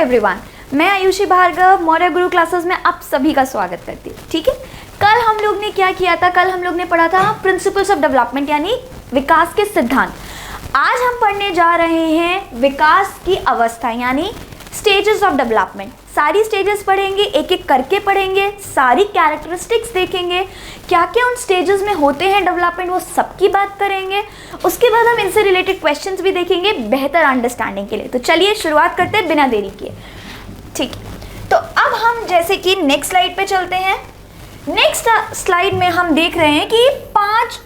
Everyone, मैं आयुषी भार्गव मौर्य गुरु classes में आप सभी का स्वागत करती हूँ। ठीक है, कल हम लोग ने क्या किया था? कल हम लोग ने पढ़ा था प्रिंसिपल्स ऑफ डेवलपमेंट यानी विकास के सिद्धांत। आज हम पढ़ने जा रहे हैं विकास की अवस्था यानी स्टेजेस ऑफ डेवलपमेंट। सारी स्टेजेस पढ़ेंगे, एक एक करके पढ़ेंगे, सारी कैरेक्टरिस्टिक्स देखेंगे, क्या क्या उन स्टेजेस में होते हैं डेवलपमेंट, वो सबकी बात करेंगे। उसके बाद हम इनसे रिलेटेड क्वेश्चंस भी देखेंगे बेहतर अंडरस्टैंडिंग के लिए। तो चलिए शुरुआत करते हैं बिना देरी किए। ठीक है, तो अब हम जैसे कि नेक्स्ट स्लाइड पे चलते हैं। नेक्स्ट स्लाइड में हम देख रहे हैं कि 5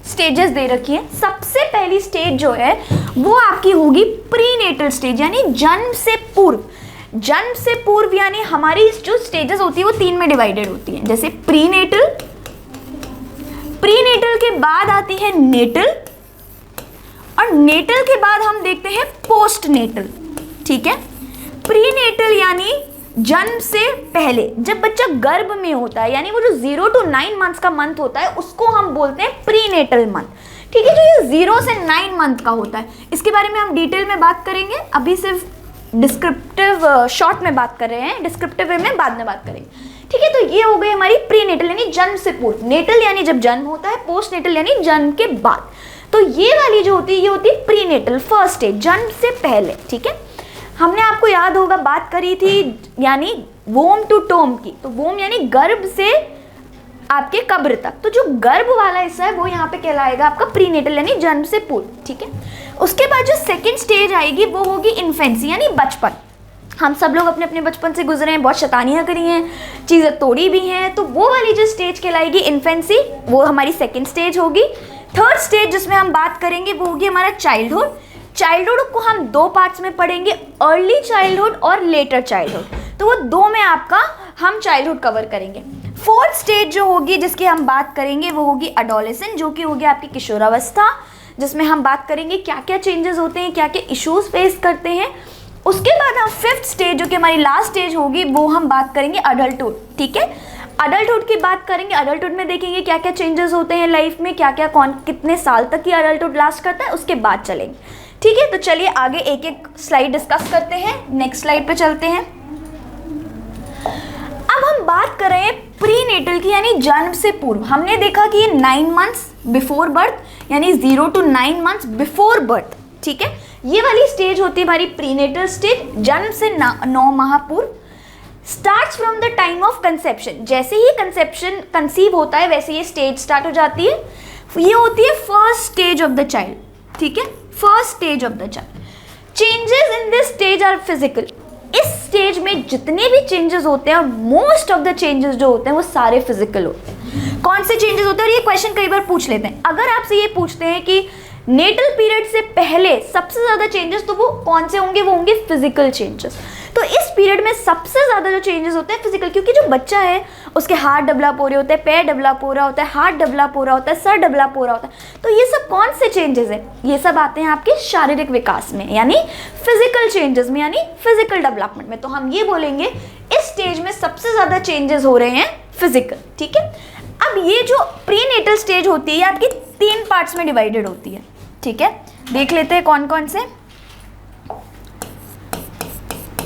स्टेजेस दे रखी है। सबसे पहली स्टेज जो है वो आपकी होगी प्रीनेटल स्टेज यानी जन्म से पूर्व। जन्म से पूर्व यानी हमारी जो स्टेजेस होती है वो 3 में डिवाइडेड होती है। जैसे प्रीनेटल, प्रीनेटल के बाद आती है नेटल, और नेटल के बाद हम देखते हैं पोस्ट नेटल। ठीक है, प्रीनेटल यानी जन्म से पहले, जब बच्चा गर्भ में होता है यानी वो जो 0 to 9 मंथ्स का मंथ होता है उसको हम बोलते हैं प्रीनेटल मंथ। ठीक है, जो ये 0 से 9 मंथ का होता है इसके बारे में हम डिटेल में बात करेंगे। अभी सिर्फ डिस्क्रिप्टिव शॉर्ट में बात कर रहे हैं, डिस्क्रिप्टिव वे में बाद में बात करेंगे। ठीक है, तो ये हो गई हमारी प्रीनेटल यानी जन्म से पूर्व। नेटल यानी जब जन्म होता है, पोस्ट नेटल यानी जन्म के बाद। तो ये वाली जो होती है ये होती है प्रीनेटल, फर्स्ट स्टेज, जन्म से पहले। ठीक है, हमने आपको याद होगा बात करी थी यानी वोम टू टोम की। तो वोम यानी गर्भ से आपके कब्र तक, तो जो गर्भ वाला हिस्सा है वो यहाँ पे कहलाएगा आपका प्रीनेटल यानी जन्म से पूर्व। ठीक है, उसके बाद जो सेकंड स्टेज आएगी वो होगी इन्फेंसी यानी बचपन। हम सब लोग अपने अपने बचपन से गुजरे हैं, बहुत शैतानियाँ करी हैं, चीज़ें तोड़ी भी हैं, तो वो वाली जो स्टेज कहलाएगी इन्फेंसी, वो हमारी सेकेंड स्टेज होगी। थर्ड स्टेज जिसमें हम बात करेंगे वो होगी हमारा चाइल्डहुड। चाइल्डहुड को हम 2 पार्ट्स में पढ़ेंगे, अर्ली चाइल्डहुड और लेटर चाइल्डहुड। तो वो 2 में आपका हम चाइल्डहुड कवर करेंगे। फोर्थ स्टेज जो होगी जिसकी हम बात करेंगे वो होगी एडोलेसेंट, जो कि होगी आपकी किशोरावस्था, जिसमें हम बात करेंगे क्या क्या चेंजेस होते हैं, क्या क्या इश्यूज फेस करते हैं। उसके बाद हम फिफ्थ स्टेज जो कि हमारी लास्ट स्टेज होगी वो हम बात करेंगे अडल्टहुड। ठीक है, अडल्टहुड की बात करेंगे। अडल्टहुड में देखेंगे क्या क्या चेंजेस होते हैं लाइफ में, क्या क्या कितने साल तक की अडल्टहुड लास्ट करता है, उसके बाद चलेंगे। ठीक है, तो चलिए आगे एक एक स्लाइड डिस्कस करते हैं। नेक्स्ट स्लाइड पे चलते हैं। अब हम बात कर रहे हैं प्रीनेटल की यानी जन्म से पूर्व। हमने देखा कि ये 9 मंथ्स बिफोर बर्थ यानी 0 to 9 मंथ्स बिफोर बर्थ। ठीक है, ये वाली स्टेज होती है हमारी प्रीनेटल स्टेज, जन्म से 9 माह पूर्व। Starts from the time of conception, जैसे ही कंसेप्शन कंसीव होता है वैसे ये स्टेज स्टार्ट हो जाती है। ये होती है first stage of the child. ठीक है, first stage of the child. Changes in this stage are physical. इस स्टेज में जितने भी चेंजेस होते हैं, मोस्ट ऑफ द चेंजेस जो होते हैं वो सारे फिजिकल होते हैं। कौन से चेंजेस होते हैं, और ये क्वेश्चन कई बार पूछ लेते हैं। अगर आपसे ये पूछते हैं कि नेटल पीरियड से पहले सबसे ज्यादा चेंजेस, तो वो कौन से होंगे? वो होंगे फिजिकल चेंजेस। तो इस पीरियड में सबसे ज्यादा जो चेंजेस होते हैं फिजिकल, क्योंकि जो बच्चा है उसके हाथ डेवलप हो रहे होते हैं, पैर डेवलप हो रहा होता है, हाथ डेवलप हो रहा होता है, सर डेवलप हो रहा होता है। तो ये सब कौन से चेंजेस हैं? ये सब आते हैं आपके शारीरिक विकास में यानी फिजिकल चेंजेस में यानी फिजिकल डेवलपमेंट में। तो हम ये बोलेंगे इस स्टेज में सबसे ज्यादा चेंजेस हो रहे हैं फिजिकल। ठीक है, अब ये जो प्रीनेटल स्टेज होती है आपकी 3 पार्ट्स में डिवाइडेड होती है। ठीक है, देख लेते हैं कौन कौन से।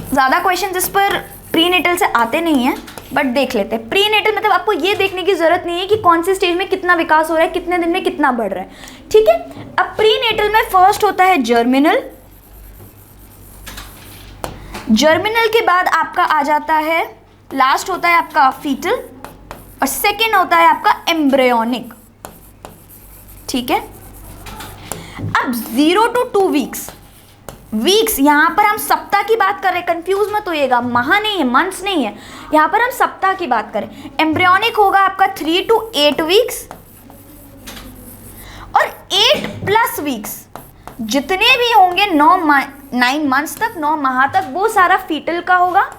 ज़्यादा क्वेश्चन इस पर प्रीनेटल से आते नहीं हैं, बट देख लेते हैं। प्रीनेटल मतलब आपको ये देखने की जरूरत नहीं है कि कौन सी स्टेज में कितना विकास हो रहा है, कितने दिन में कितना बढ़ रहा है। ठीक है, अब प्रीनेटल में फर्स्ट होता है जर्मिनल। जर्मिनल के बाद आपका आ जाता है, लास्ट होता है आपका फीटल, और सेकेंड होता है आपका एम्ब्रियोनिक। ठीक है, अब 0 to 2 वीक्स, यहाँ पर हम सप्ताह की बात कर रहे हैं, कंफ्यूज मत होइएगा, माह नहीं है, मंथ्स नहीं है, यहाँ पर हम सप्ताह की बात करें। एम्ब्रियोनिक होगा आपका 3 to 8 वीक्स, और 8+ वीक्स जितने भी होंगे 9 मंथ्स तक, 9 माह तक, वो सारा फीटल का होगा।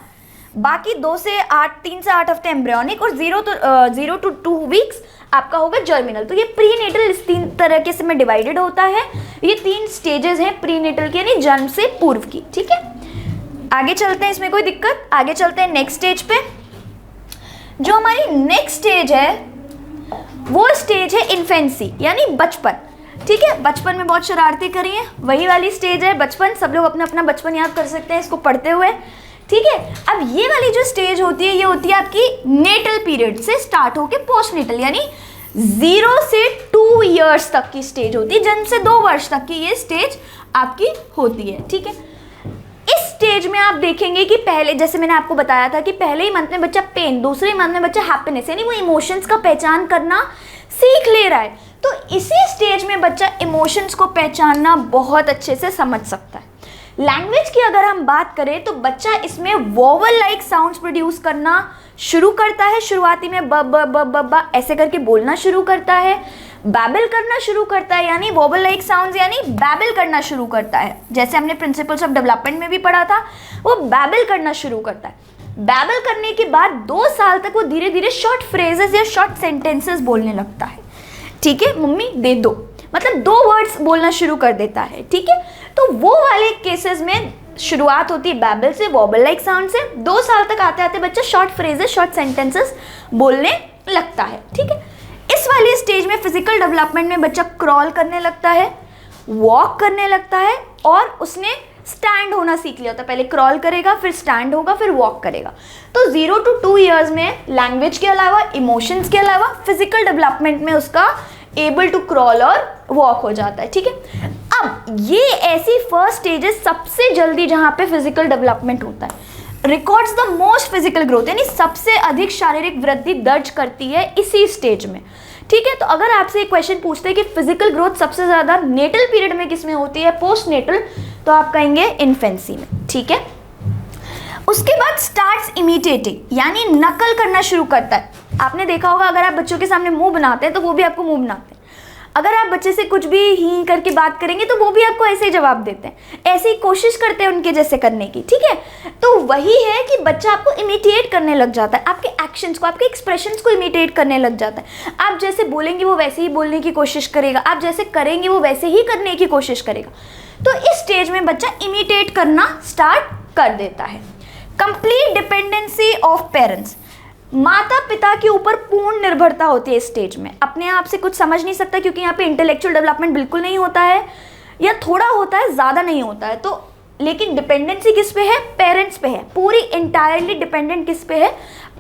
बाकी 3 से 8 हफ्ते एम्ब्रियोनिक, और 0 to 2 वीक्स आपका होगा जर्मिनल। तो ये प्रीनेटल इस 3 तरह के में डिवाइडेड होता है। ये 3 स्टेजेस हैं प्रीनेटल के यानी जन्म से पूर्व की। ठीक है, आगे चलते हैं, इसमें कोई दिक्कत? आगे चलते हैं नेक्स्ट स्टेज पे। जो हमारी नेक्स्ट स्टेज है वो स्टेज है इन्फेंसी यानी बचपन। ठीक है, बचपन में बहुत शरारतें करी हैं, वही वाली स्टेज है बचपन, सब लोग अपना अपना बचपन याद कर सकते हैं इसको पढ़ते हुए। ठीक है, अब ये वाली जो स्टेज होती है ये होती है आपकी नेटल पीरियड से स्टार्ट होके पोस्ट नेटल, यानी 0 से 2 इयर्स तक की स्टेज होती है, जन्म से 2 वर्ष तक की ये स्टेज आपकी होती है। ठीक है, इस स्टेज में आप देखेंगे कि पहले, जैसे मैंने आपको बताया था कि पहले ही मंथ में बच्चा पेन, दूसरे मंथ में बच्चा हैप्पीनेस, यानी वो इमोशंस का पहचान करना सीख ले रहा है। तो इसी स्टेज में बच्चा इमोशंस को पहचानना बहुत अच्छे से समझ सकता है। लैंग्वेज की अगर हम बात करें तो बच्चा इसमें वोवल लाइक साउंड्स प्रोड्यूस करना शुरू करता है, शुरुआती में ब ब ब ब ब ऐसे करके बोलना शुरू करता है, बैबल करना शुरू करता है, यानी वोवल लाइक साउंड्स यानी बैबल करना शुरू करता है, जैसे हमने प्रिंसिपल्स ऑफ डेवलपमेंट में भी पढ़ा था, वो बैबल करना शुरू करता है। बैबल करने के बाद 2 साल तक वो धीरे धीरे शॉर्ट फ्रेजेस या शॉर्ट सेंटेंसेस बोलने लगता है। ठीक है, मम्मी दे दो, मतलब 2 वर्ड्स बोलना शुरू कर देता है। ठीक है, तो वो वाले केसेस में शुरुआत होती है बैबल से, वोबल लाइक साउंड से, 2 साल तक आते आते बच्चा शॉर्ट फ्रेजेस शॉर्ट सेंटेंसेस बोलने लगता है। ठीक है, इस वाली स्टेज में फिजिकल डेवलपमेंट में बच्चा क्रॉल करने लगता है, वॉक करने लगता है, और उसने स्टैंड होना सीख लिया होता है। पहले क्रॉल करेगा, फिर स्टैंड होगा, फिर वॉक करेगा। तो 0 to 2 इयर्स में लैंग्वेज के अलावा, इमोशंस के अलावा फिजिकल डेवलपमेंट में उसका एबल टू क्रॉल और वॉक हो जाता है। ठीक है, अब ये ऐसी फर्स्ट स्टेज है सबसे जल्दी जहां पे फिजिकल डेवलपमेंट होता है, records the most physical growth, यानी सबसे अधिक शारीरिक वृद्धि दर्ज करती है इसी स्टेज में। ठीक है, तो अगर आपसे एक क्वेश्चन पूछते हैं कि फिजिकल ग्रोथ सबसे ज्यादा नेटल पीरियड में किसमें होती है, पोस्ट नेटल, तो आप कहेंगे इन्फेंसी में। ठीक है, उसके बाद स्टार्ट्स इमिटेटिंग, यानी नकल करना शुरू करता है। आपने देखा होगा अगर आप बच्चों के सामने मुंह बनाते हैं तो वो भी आपको मुंह बनाते हैं, अगर आप बच्चे से कुछ भी ही करके बात करेंगे तो वो भी आपको ऐसे ही जवाब देते हैं, ऐसे ही कोशिश करते हैं उनके जैसे करने की। ठीक है, तो वही है कि बच्चा आपको इमिटेट करने लग जाता है, आपके एक्शंस को, आपके एक्सप्रेशंस को इमिटेट करने लग जाता है। आप जैसे बोलेंगे वो वैसे ही बोलने की कोशिश करेगा, आप जैसे करेंगे वो वैसे ही करने की कोशिश करेगा। तो इस स्टेज में बच्चा इमिटेट करना स्टार्ट कर देता है। कंप्लीट डिपेंडेंसी ऑफ पेरेंट्स, माता पिता के ऊपर पूर्ण निर्भरता होती है इस स्टेज में। अपने आप से कुछ समझ नहीं सकता क्योंकि यहाँ पे इंटेलेक्चुअल डेवलपमेंट बिल्कुल नहीं होता है, या थोड़ा होता है, ज़्यादा नहीं होता है। तो लेकिन डिपेंडेंसी किस पे है, पेरेंट्स पे है, पूरी इंटायरली डिपेंडेंट किस पे है,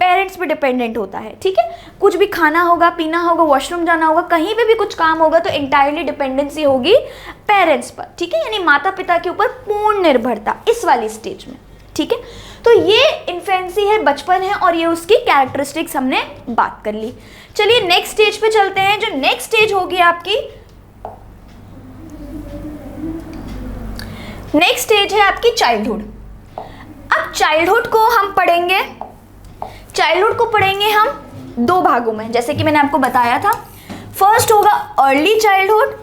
पेरेंट्स पे डिपेंडेंट होता है। ठीक है, कुछ भी खाना होगा, पीना होगा, वॉशरूम जाना होगा, कहीं पे भी कुछ काम होगा तो इंटायरली डिपेंडेंसी होगी पेरेंट्स पर। ठीक है, यानी माता पिता के ऊपर पूर्ण निर्भरता इस वाली स्टेज में। ठीक है, तो ये इन्फेंसी है, बचपन है, और ये उसकी कैरेक्टरिस्टिक्स हमने बात कर ली। चलिए नेक्स्ट स्टेज पे चलते हैं। जो नेक्स्ट स्टेज होगी आपकी, नेक्स्ट स्टेज है आपकी चाइल्डहुड। अब चाइल्डहुड को हम पढ़ेंगे, चाइल्डहुड को पढ़ेंगे हम 2 भागों में, जैसे कि मैंने आपको बताया था। फर्स्ट होगा अर्ली चाइल्डहुड,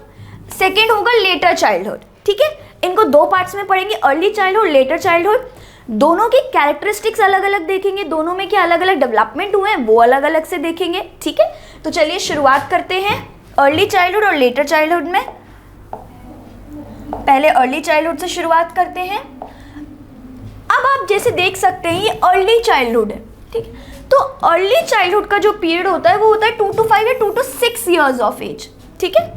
सेकेंड होगा लेटर चाइल्डहुड। ठीक है, इनको 2 पार्ट्स में पढ़ेंगे, अर्ली चाइल्डहुड, लेटर चाइल्डहुड। दोनों की कैरेक्टरिस्टिक्स अलग अलग देखेंगे, दोनों में क्या अलग अलग डेवलपमेंट हुए हैं वो अलग अलग से देखेंगे। ठीक है, तो चलिए शुरुआत करते हैं अर्ली चाइल्डहुड और लेटर चाइल्डहुड में। पहले अर्ली चाइल्डहुड से शुरुआत करते हैं। अब आप जैसे देख सकते हैं ये अर्ली चाइल्डहुड है। ठीक है, तो अर्ली चाइल्डहुड का जो पीरियड होता है वो होता है 2 to 5 या 2 to 6 ईयर्स ऑफ एज। ठीक है,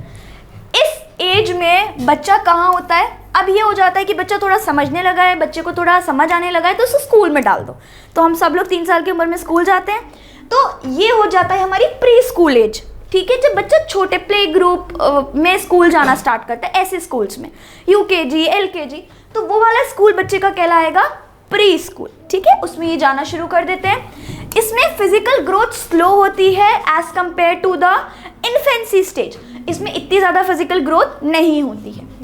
इस एज में बच्चा कहाँ होता है, अब ये हो जाता है कि बच्चा थोड़ा समझने लगा है, बच्चे को थोड़ा समझ आने लगा है, तो उसे स्कूल में डाल दो। तो हम सब लोग 3 साल की उम्र में स्कूल जाते हैं, तो ये हो जाता है हमारी प्री स्कूल एज। ठीक है, जब बच्चा छोटे प्ले ग्रुप में स्कूल जाना स्टार्ट करता है, ऐसे स्कूल्स में UKG LKG, तो वो वाला स्कूल बच्चे का कहलाएगा प्री स्कूल। ठीक है, उसमें ये जाना शुरू कर देते हैं। इसमें फिजिकल ग्रोथ स्लो होती है as compare to the infancy stage, इसमें इतनी ज़्यादा फिजिकल ग्रोथ नहीं होती है।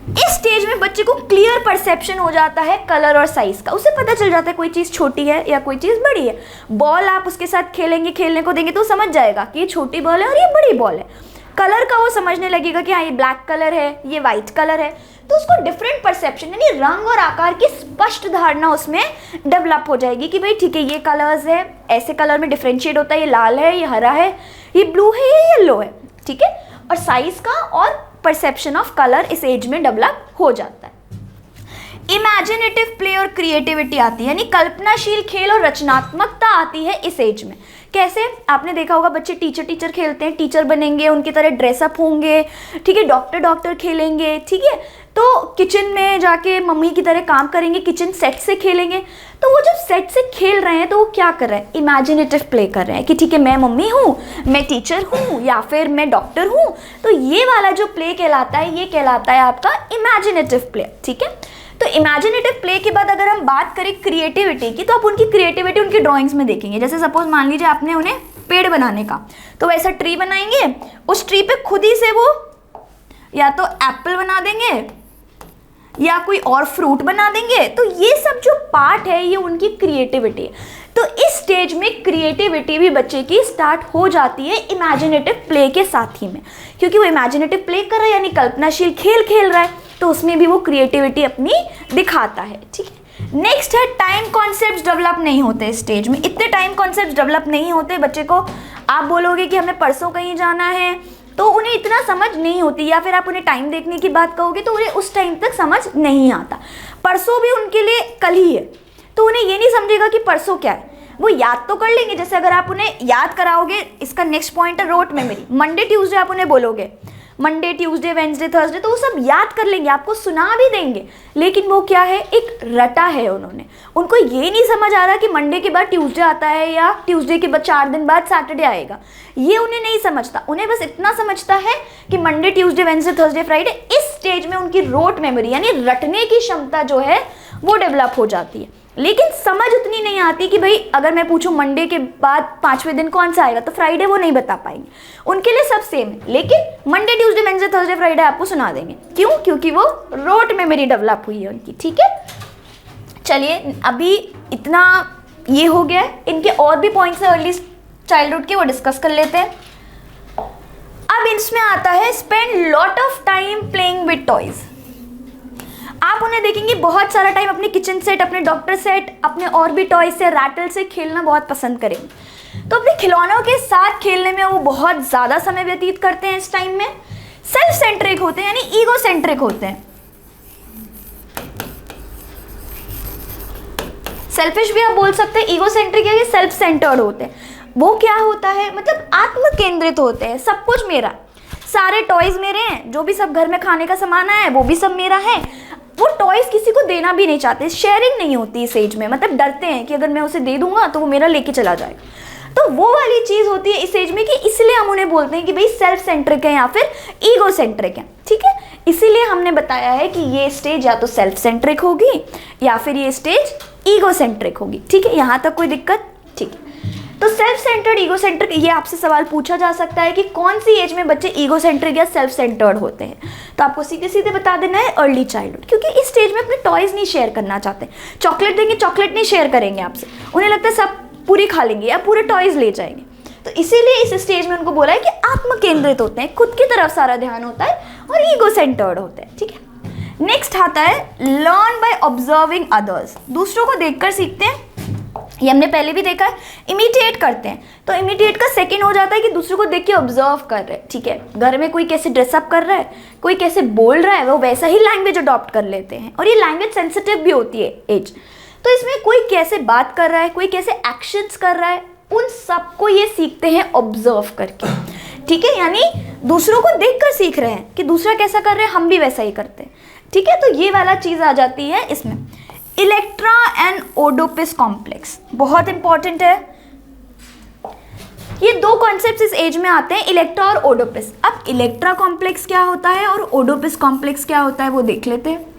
इस स्टेज में बच्चे को क्लियर परसेप्शन हो जाता है कलर और साइज का, उसे पता चल जाता है कोई चीज़ छोटी है या कोई चीज़ बड़ी है। बॉल आप उसके साथ खेलेंगे, खेलने को देंगे तो समझ जाएगा कि ये छोटी बॉल है और ये बड़ी बॉल है। कलर का वो समझने लगेगा कि हाँ ये ब्लैक कलर है, ये वाइट कलर है, तो उसको डिफरेंट परसेप्शन यानी रंग और आकार की स्पष्ट धारणा उसमें डेवलप हो जाएगी कि भाई ठीक है ये कलर्स है, ऐसे कलर में डिफ्रेंशिएट होता है, ये लाल है, ये हरा है, ये ब्लू है, ये येलो है। ठीक है, और साइज का और परसेप्शन ऑफ कलर इस एज में डेवलप हो जाता है। इमेजिनेटिव प्ले और क्रिएटिविटी आती है, यानी कल्पनाशील खेल और रचनात्मकता आती है इस एज में। कैसे? आपने देखा होगा बच्चे टीचर खेलते हैं, टीचर बनेंगे, उनकी तरह ड्रेसअप होंगे, ठीक है, डॉक्टर खेलेंगे, ठीक है, तो किचन में जाके मम्मी की तरह काम करेंगे, किचन सेट से खेलेंगे। तो वो जब सेट से खेल रहे हैं तो वो क्या कर रहे हैं? इमेजिनेटिव प्ले कर रहे हैं कि ठीक है मैं मम्मी हूँ, मैं टीचर हूँ, या फिर मैं डॉक्टर हूँ। तो ये वाला जो प्ले कहलाता है, ये कहलाता है आपका इमेजिनेटिव प्ले, ठीक है। तो इमेजिनेटिव प्ले के बाद अगर हम बात करें क्रिएटिविटी की, तो आप उनकी क्रिएटिविटी उनकी ड्राइंग्स में देखेंगे। जैसे सपोज मान लीजिए आपने उन्हें पेड़ बनाने का, तो वैसा ट्री बनाएंगे, उस ट्री पे खुद ही से वो या तो एप्पल बना देंगे या कोई और फ्रूट बना देंगे। तो ये सब जो पार्ट है ये उनकी क्रिएटिविटी है। तो इस स्टेज में क्रिएटिविटी भी बच्चे की स्टार्ट हो जाती है इमेजिनेटिव प्ले के साथ ही में, क्योंकि वो इमेजिनेटिव प्ले कर रहा है यानी कल्पनाशील खेल खेल रहा है, तो उसमें भी वो क्रिएटिविटी अपनी दिखाता है, ठीक है। नेक्स्ट है टाइम कॉन्सेप्ट्स डेवलप नहीं होते इस स्टेज में। इतने टाइम कॉन्सेप्ट्स डेवलप नहीं होते बच्चे को। आप बोलोगे कि हमें परसों कहीं जाना है तो उन्हें इतना समझ नहीं होती, या फिर आप उन्हें टाइम देखने की बात कहोगे तो उन्हें उस टाइम तक समझ नहीं आता। परसों भी उनके लिए कल ही है, तो उन्हें ये नहीं समझेगा कि परसों क्या है। वो याद तो कर लेंगे, जैसे अगर आप उन्हें याद कराओगे, इसका नेक्स्ट पॉइंट है रोट मेमोरी। मंडे ट्यूसडे आप उन्हें बोलोगे, मंडे ट्यूसडे वेंसडे थर्सडे, तो वो सब याद कर लेंगे, आपको सुना भी देंगे, लेकिन वो क्या है, एक रटा है उन्होंने। उनको ये नहीं समझ आ रहा कि मंडे के बाद ट्यूसडे आता है या ट्यूसडे के बाद 4 दिन बाद सैटरडे आएगा, ये उन्हें नहीं समझता। उन्हें बस इतना समझता है कि Monday Tuesday Wednesday Thursday Friday. इस स्टेज में उनकी रोट मेमोरी यानी रटने की क्षमता जो है वो डेवलप हो जाती है, लेकिन समझ उतनी नहीं आती कि भाई अगर मैं पूछूं मंडे के बाद 5वें दिन कौन सा आएगा तो फ्राइडे वो नहीं बता पाएंगे। उनके लिए सब सेम है, लेकिन Monday Tuesday Wednesday Thursday Friday आपको सुना देंगे। क्यों? क्योंकि वो रोट मेमोरी डेवलप हुई है उनकी, ठीक है। चलिए अभी इतना ये हो गया है, इनके और भी पॉइंट्स है अर्ली चाइल्डहुड के, वो डिस्कस कर लेते हैं। अब इसमें आता है spend lot of time playing with toys. आप उन्हें देखेंगे बहुत सारा टाइम अपने किचन सेट, अपने डॉक्टर सेट, अपने और भी टॉय से, रैटल से खेलना बहुत पसंद करेंगे। तो अपने खिलौनों के साथ खेलने में वो बहुत ज़्यादा समय व्यतीत करते हैं। इस टाइम में सेल्फ सेंट्रिक होते हैं यानी ईगो सेंट्रिक होते हैं। सेल्फिश भी आप बोल सकते हैं, ईगो सेंट्रिक या सेल्फ सेंटर्ड होते हैं। वो क्या होता है, मतलब आत्म केंद्रित होते हैं, सब कुछ मेरा, सारे टॉयज मेरे हैं, जो भी सब घर में खाने का सामान है वो भी सब मेरा है। वो टॉयज किसी को देना भी नहीं चाहते, शेयरिंग नहीं होती इस एज में, मतलब डरते हैं कि अगर मैं उसे दे दूंगा तो वो मेरा लेके चला जाएगा। तो वो वाली चीज़ होती है इस एज में कि इसलिए हम उन्हें बोलते हैं कि भाई सेल्फ सेंट्रिक है या फिर ईगो सेंट्रिक है, ठीक है। इसीलिए हमने बताया है कि ये स्टेज या तो सेल्फ सेंट्रिक होगी या फिर ये स्टेज ईगो सेंट्रिक होगी, ठीक है। यहाँ तक कोई दिक्कत? ठीक है। तो सेल्फ सेंटर्ड, ईगो सेंट्रिक, ये आपसे सवाल पूछा जा सकता है कि कौन सी एज में बच्चे ईगो सेंट्रिक या सेल्फ सेंटर्ड होते हैं। तो आपको सीधे सीधे बता देना है अर्ली चाइल्डहुड, क्योंकि इस स्टेज में अपने टॉयज नहीं शेयर करना चाहते। चॉकलेट देंगे, चॉकलेट नहीं शेयर करेंगे आपसे, उन्हें लगता है सब पूरी खा लेंगे या पूरे टॉयज ले जाएंगे। तो इसीलिए इस स्टेज में उनको बोला है कि आत्म केंद्रित होते हैं, खुद की तरफ सारा ध्यान होता है और ईगो सेंटर्ड होते हैं, ठीक है। नेक्स्ट आता है लर्न बाय ऑब्जर्विंग अदर्स, दूसरों को देखकर सीखते हैं। ये हमने पहले भी देखा है। इमिटेट करते हैं, तो इमिटेट का सेकंड हो जाता है कि दूसरों को देख के ऑब्जर्व कर रहे हैं, ठीक है। घर में कोई कैसे ड्रेसअप कर रहा है, कोई कैसे बोल रहा है, वो वैसा ही लैंग्वेज अडॉप्ट कर लेते हैं। और ये लैंग्वेज सेंसिटिव भी होती है एज, तो इसमें कोई कैसे बात कर रहा है, कोई कैसे एक्शंस कर रहा है, उन सबको ये सीखते हैं ऑब्जर्व करके, ठीक है। यानी दूसरों को देखकर सीख रहे हैं कि दूसरा कैसा कर रहे हैं, हम भी वैसा ही करते हैं, ठीक है। तो ये वाला चीज़ आ जाती है इसमें। इलेक्ट्रा एंड ओडोपिस कॉम्प्लेक्स बहुत इंपॉर्टेंट है। ये दो कॉन्सेप्ट्स इस एज में आते हैं, इलेक्ट्रा और ओडोपिस। अब इलेक्ट्रा कॉम्प्लेक्स क्या होता है और ओडोपिस कॉम्प्लेक्स क्या होता है वो देख लेते हैं।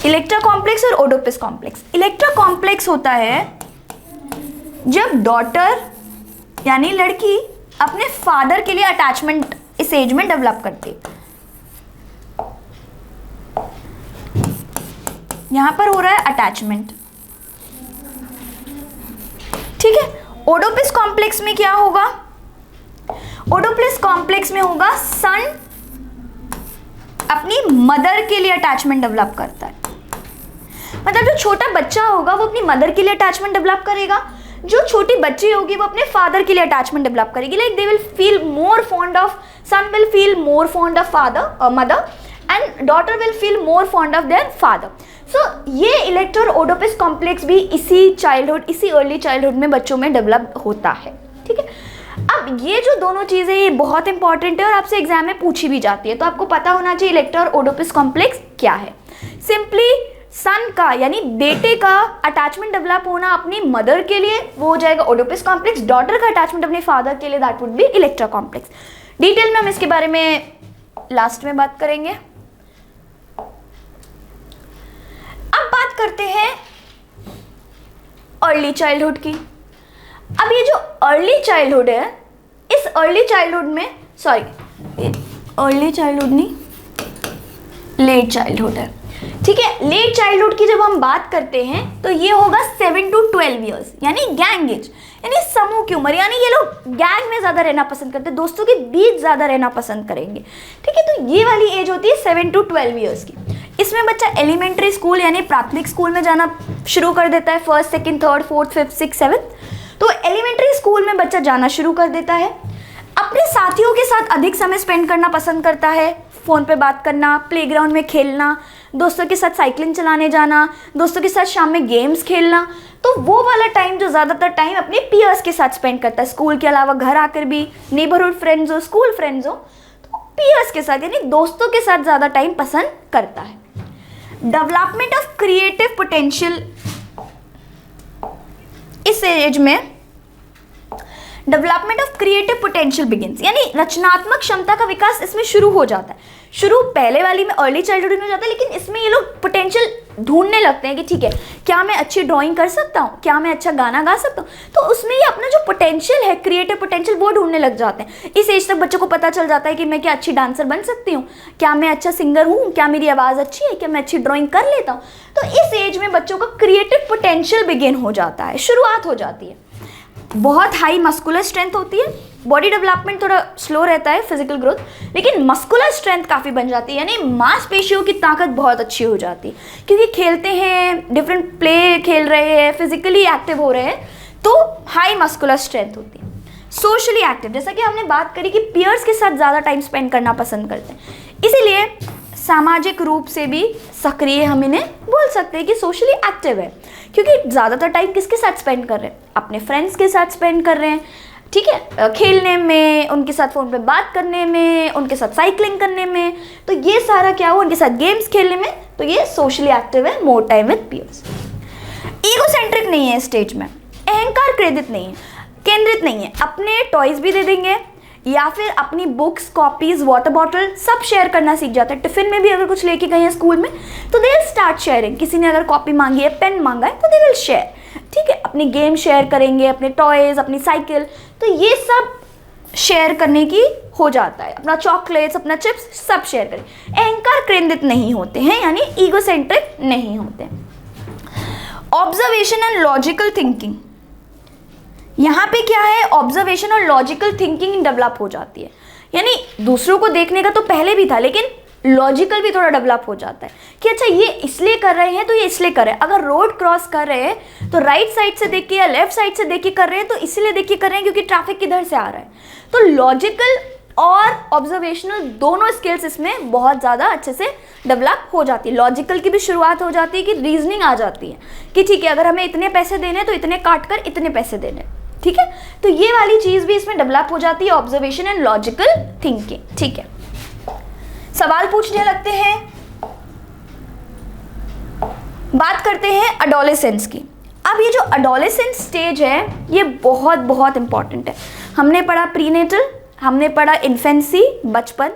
इलेक्ट्रा कॉम्प्लेक्स और ओडोपिस कॉम्प्लेक्स। इलेक्ट्रा कॉम्प्लेक्स होता है जब डॉटर यानी लड़की अपने फादर के लिए अटैचमेंट इस एज में डेवलप करती है। यहां पर हो रहा है अटैचमेंट, ठीक है। ओडोपिस कॉम्प्लेक्स में क्या होगा, ओडोपिस कॉम्प्लेक्स में होगा सन अपनी मदर के लिए अटैचमेंट डेवलप करता है। मतलब जो छोटा बच्चा होगा वो अपनी मदर के लिए अटैचमेंट डेवलप करेगा, जो छोटी बच्ची होगी वो अपने फादर के लिए अटैचमेंट डेवलप करेगी। Like they will feel more fond of, son will feel more fond of father mother and daughter will feel more fond of their father. So ये इलेक्टर ओडिपस कॉम्प्लेक्स भी इसी childhood, इसी early childhood में बच्चों में develop होता है। ठीक है, अब ये जो दोनों चीज़ें ये बहुत इंपॉर्टेंट है और आपसे एग्जाम में पूछी भी जाती है, तो आपको पता होना चाहिए इलेक्टर ओडिपस कॉम्प्लेक्स क्या है। सिंपली सन का यानी बेटे का अटैचमेंट डेवलप होना अपनी मदर के लिए वो हो जाएगा ओडिपस कॉम्प्लेक्स, डॉटर का अटैचमेंट अपने फादर के लिए that would be इलेक्टर complex. Detail में हम इसके बारे में लास्ट में बात करेंगे। अब बात करते हैं अर्ली चाइल्डहुड की। अब ये जो अर्ली चाइल्डहुड है, इस अर्ली चाइल्डहुड में, सॉरी अर्ली चाइल्डहुड नहीं, लेट चाइल्डहुड है। ठीक है, लेट चाइल्डहुड की जब हम बात करते हैं तो ये होगा 7 to 12 ईयर्स, यानी गैंग एज, यानी समूह की उम्र, यानी ये लोग गैंग में ज़्यादा रहना पसंद करते हैं, दोस्तों के बीच ज़्यादा रहना पसंद करेंगे। ठीक है, तो ये वाली एज होती है 7 to 12 ईयर्स की। इसमें बच्चा एलिमेंट्री स्कूल यानी प्राथमिक स्कूल में जाना शुरू कर देता है, first, second, third, fourth, fifth, six, seventh. तो एलिमेंट्री स्कूल में बच्चा जाना शुरू कर देता है, अपने साथियों के साथ अधिक समय स्पेंड करना पसंद करता है, फ़ोन पे बात करना, प्लेग्राउंड में खेलना, दोस्तों के साथ साइकिलिंग चलाने जाना, दोस्तों के साथ शाम में गेम्स खेलना। तो वो वाला टाइम जो ज़्यादातर टाइम अपने पीयर्स के साथ स्पेंड करता है, स्कूल के अलावा घर आकर भी, नेबरहुड फ्रेंड्स हो, स्कूल फ्रेंड्स हो, तो पीयर्स के साथ यानी दोस्तों के साथ ज़्यादा टाइम पसंद करता है। डेवलपमेंट ऑफ क्रिएटिव पोटेंशियल, इस एज में development of creative potential begins, यानी रचनात्मक क्षमता का विकास इसमें शुरू हो जाता है। शुरू पहले वाली में अर्ली चाइल्डहुड में हो जाता है, लेकिन इसमें ये लोग पोटेंशियल ढूंढने लगते हैं कि ठीक है, क्या मैं अच्छी ड्राइंग कर सकता हूँ, क्या मैं अच्छा गाना गा सकता हूँ। तो उसमें ये अपना जो पोटेंशियल है, क्रिएटिव पोटेंशियल, वो ढूंढने लग जाते हैं। इस एज तक बच्चों को पता चल जाता है कि मैं क्या अच्छी डांसर बन सकती हूँ, क्या मैं अच्छा सिंगर हूँ, क्या मेरी आवाज़ अच्छी है, क्या मैं अच्छी ड्राइंग कर लेता हूँ। तो इस एज में बच्चों का क्रिएटिव पोटेंशियल बिगिन हो जाता है, शुरुआत हो जाती है। बहुत हाई मस्कुलर स्ट्रेंथ होती है, बॉडी डेवलपमेंट थोड़ा स्लो रहता है, फिजिकल ग्रोथ, लेकिन मस्कुलर स्ट्रेंथ काफ़ी बन जाती है, यानी मांसपेशियों की ताकत बहुत अच्छी हो जाती है, क्योंकि खेलते हैं, डिफरेंट प्ले खेल रहे हैं, फिजिकली एक्टिव हो रहे हैं, तो हाई मस्कुलर स्ट्रेंथ होती है। सोशली एक्टिव, जैसा कि हमने बात करी कि पीयर्स के साथ ज़्यादा टाइम स्पेंड करना पसंद करते हैं, इसीलिए सामाजिक रूप से भी सक्रिय हम इन्हें बोल सकते हैं कि सोशली एक्टिव है, क्योंकि ज़्यादातर टाइम किसके साथ स्पेंड कर रहे हैं, अपने फ्रेंड्स के साथ स्पेंड कर रहे हैं। ठीक है, खेलने में, उनके साथ फ़ोन पे बात करने में, उनके साथ साइकिलिंग करने में, तो ये सारा क्या हुआ, उनके साथ गेम्स खेलने में, तो ये सोशली एक्टिव है, more time with peers. Egocentric नहीं है स्टेज में, अहंकार केंद्रित नहीं है, अपने टॉयज़ भी दे देंगे या फिर अपनी बुक्स, कॉपीज़, वाटर बॉटल सब शेयर करना सीख जाते हैं। टिफ़िन में भी अगर कुछ लेके गए हैं स्कूल में तो दे विल स्टार्ट शेयरिंग, किसी ने अगर कॉपी मांगी है, पेन मांगा है, तो दे विल शेयर। ठीक है, अपनी गेम शेयर करेंगे, अपने टॉयज़, अपनी साइकिल, तो ये सब शेयर करने की हो जाता है, अपना चॉकलेट्स, अपना चिप्स सब शेयर करें। अहंकार केंद्रित नहीं होते हैं, यानी ईगोसेंट्रिक नहीं होते। ऑब्जर्वेशन एंड लॉजिकल थिंकिंग, यहाँ पे क्या है, ऑब्जर्वेशन और लॉजिकल थिंकिंग डेवलप हो जाती है, यानी दूसरों को देखने का तो पहले भी था, लेकिन लॉजिकल भी थोड़ा डेवलप हो जाता है कि अच्छा ये इसलिए कर रहे हैं तो ये इसलिए कर रहे हैं। अगर रोड क्रॉस कर रहे हैं तो राइट साइड से देख के या लेफ्ट साइड से देख के कर रहे हैं, तो इसलिए देख के कर रहे हैं क्योंकि ट्रैफिक किधर से आ रहा है। तो लॉजिकल और ऑब्जर्वेशनल दोनों स्किल्स इसमें बहुत ज़्यादा अच्छे से डेवलप हो जाती है। लॉजिकल की भी शुरुआत हो जाती है कि रीजनिंग आ जाती है कि ठीक है, अगर हमें इतने पैसे देने तो इतने काट कर इतने पैसे देने। ठीक है, तो ये वाली चीज़ भी इसमें डेवलप हो जाती है, ऑब्जर्वेशन एंड लॉजिकल थिंकिंग। ठीक है, सवाल पूछने लगते हैं। बात करते हैं एडोलेसेंस की। अब ये जो एडोलेसेंस स्टेज है ये बहुत बहुत इंपॉर्टेंट है। हमने पढ़ा प्रीनेटल, हमने पढ़ा इन्फेंसी, बचपन,